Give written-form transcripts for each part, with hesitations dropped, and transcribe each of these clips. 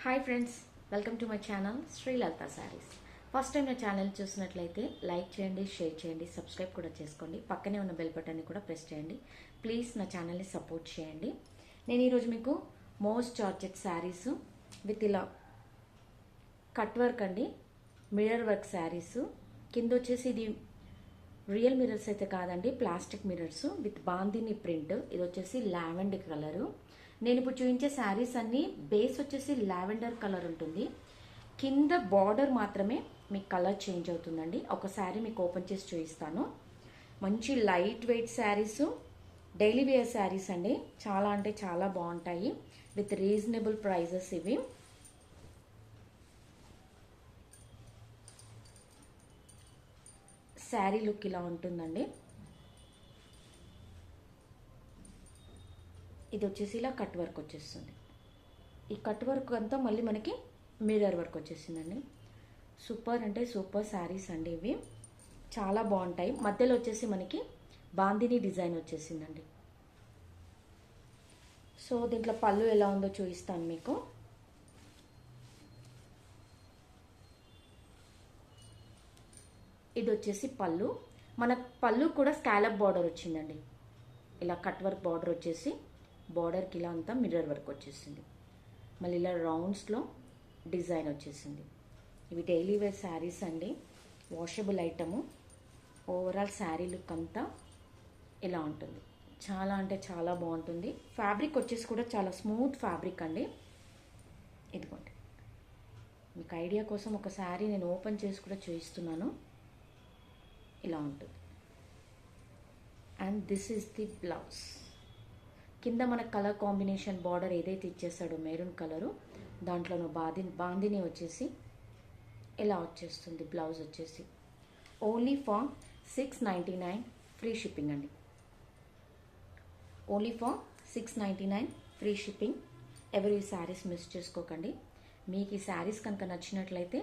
Hi friends, welcome to my channel Sri Lalitha saris. First time నా channel చూసినట్లయితే like చేయండి, share చేయండి, సబ్స్క్రైబ్ కూడా చేసుకోండి. పక్కనే ఉన్న బెల్ బటన్ని కూడా ప్రెస్ చేయండి. ప్లీజ్ నా ఛానల్ని సపోర్ట్ చేయండి. నేను ఈరోజు మీకు మోస్ట్ జార్జెట్ శారీస్ విత్ ఇలా కట్ వర్క్ అండి, మిర్రర్ వర్క్ శారీస్. కింద వచ్చేసి ఇది రియల్ మిర్రర్స్ అయితే కాదండి, plastic mirrors with bandhani print. ఇది వచ్చేసి లావెండర్ కలరు. నేను ఇప్పుడు చూపించే శారీస్ అన్ని బేస్ వచ్చేసి లావెండర్ కలర్ ఉంటుంది. కింద బార్డర్ మాత్రమే మీకు కలర్ చేంజ్ అవుతుందండి. ఒక శారీ మీకు ఓపెన్ చేసి చూపిస్తాను. మంచి light weight saris, daily wear saris అండి. చాలా అంటే చాలా బాగుంటాయి విత్ రీజనబుల్ ప్రైజెస్. ఇవి శారీ లుక్ ఇలా ఉంటుందండి. ఇది వచ్చేసి ఇలా కట్ వర్క్ వచ్చేస్తుంది. ఈ కట్ వర్క్ అంతా మళ్ళీ మనకి మిర్రర్ వర్క్ వచ్చేసిందండి. సూపర్ అంటే సూపర్ శారీస్ అండి. ఇవి చాలా బాగుంటాయి. మధ్యలో వచ్చేసి మనకి బాందిని డిజైన్ వచ్చేసిందండి. సో దీంట్లో పళ్ళు ఎలా ఉందో చూపిస్తాను మీకు. ఇది వచ్చేసి పళ్ళు. మన పళ్ళు కూడా స్కాలప్ బార్డర్ వచ్చిందండి. ఇలా కట్ వర్క్ బార్డర్ వచ్చేసి బార్డర్కి ఇలా అంతా మిర్రర్ వర్క్ వచ్చేసింది. మళ్ళీ ఇలా రౌండ్స్లో డిజైన్ వచ్చేసింది. ఇవి డైలీ వేర్ శారీస్ అండి, washable item. Overall sari look అంతా ఇలా ఉంటుంది. చాలా అంటే చాలా బాగుంటుంది. ఫ్యాబ్రిక్ వచ్చేసి కూడా చాలా స్మూత్ ఫ్యాబ్రిక్ అండి. ఇదిగోండి, మీకు ఐడియా కోసం ఒక శారీ నేను ఓపెన్ చేసి కూడా చూపిస్తున్నాను. ఇలా ఉంటుంది. And this is the blouse. కింద మన కలర్ కాంబినేషన్ బార్డర్ ఏదైతే ఇచ్చేస్తాడో మెరూన్ కలరు, దాంట్లోనూ బాందిని వచ్చేసి ఇలా వచ్చేస్తుంది. బ్లౌజ్ వచ్చేసి ఓన్లీ ఫర్ 699 ఫ్రీ షిప్పింగ్ అండి. Only for 699 free shipping. ఎవరు ఈ శారీస్ మిస్ చేసుకోకండి. మీకు ఈ శారీస్ కనుక నచ్చినట్లయితే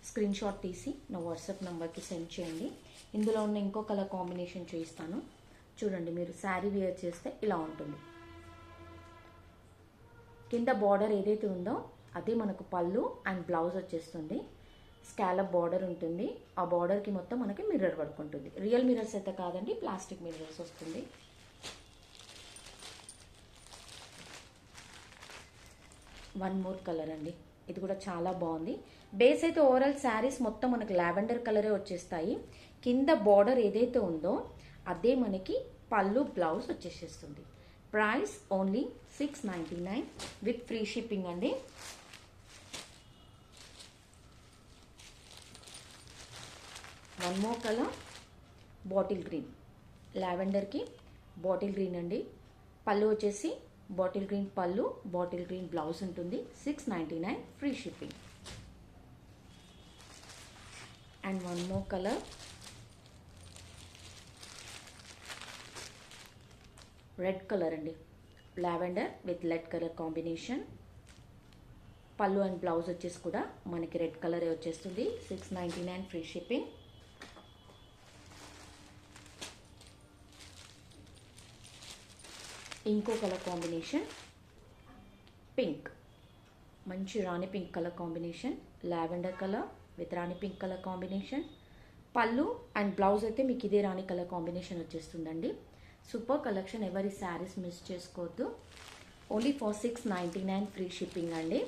స్క్రీన్ షాట్ తీసి నా వాట్సాప్ నెంబర్కి సెండ్ చేయండి. ఇందులో ఉన్న ఇంకో కలర్ కాంబినేషన్ చూపిస్తాను చూడండి. మీరు శారీ వేర్ చేస్తే ఇలా ఉంటుంది. కింద బార్డర్ ఏదైతే ఉందో అదే మనకు పళ్ళు అండ్ బ్లౌజ్ వచ్చేస్తుంది. స్కాలప్ బార్డర్ ఉంటుంది. ఆ బార్డర్కి మొత్తం మనకి మిర్రర్ వర్క్ ఉంటుంది. రియల్ మిర్రర్స్ అయితే కాదండి, ప్లాస్టిక్ మిర్రర్స్ వస్తుంది. వన్ మోర్ కలర్ అండి. ఇది కూడా చాలా బాగుంది. బేస్ అయితే ఓవరాల్ శారీస్ మొత్తం మనకి లావెండర్ కలరే వచ్చేస్తాయి. కింద బార్డర్ ఏదైతే ఉందో అదే మనకి పళ్ళు బ్లౌజ్ వచ్చేసేస్తుంది. Price only 699 with free shipping అండి. One more colour bottle green. లావెండర్కి బాటిల్ గ్రీన్ అండి. పళ్ళు వచ్చేసి బాటిల్ గ్రీన్ పళ్ళు, బాటిల్ గ్రీన్ బ్లౌజ్ ఉంటుంది. 699 free shipping. And one more colour red colour అండి. Lavender with red colour combination. పళ్ళు అండ్ బ్లౌజ్ వచ్చేసి కూడా మనకి రెడ్ కలరే వచ్చేస్తుంది. 699 ఫ్రీ షిప్పింగ్. ఇంకో కలర్ కాంబినేషన్ పింక్. మంచి rani pink colour combination. Lavender colour with Rani pink colour combination. పళ్ళు అండ్ బ్లౌజ్ అయితే మీకు ఇదే రాణి కలర్ కాంబినేషన్ వచ్చేస్తుందండి. Super collection. ఎవరి శారీస్ మిస్ చేసుకోవద్దు. ఓన్లీ ఫర్ 699 ఫ్రీ షిప్పింగ్ అండి.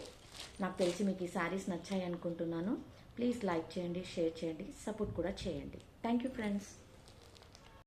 నాకు తెలిసి మీకు ఈ శారీస్ నచ్చాయి అనుకుంటున్నాను. ప్లీజ్ లైక్ చేయండి, షేర్ చేయండి, సపోర్ట్ కూడా చేయండి. Thank you friends.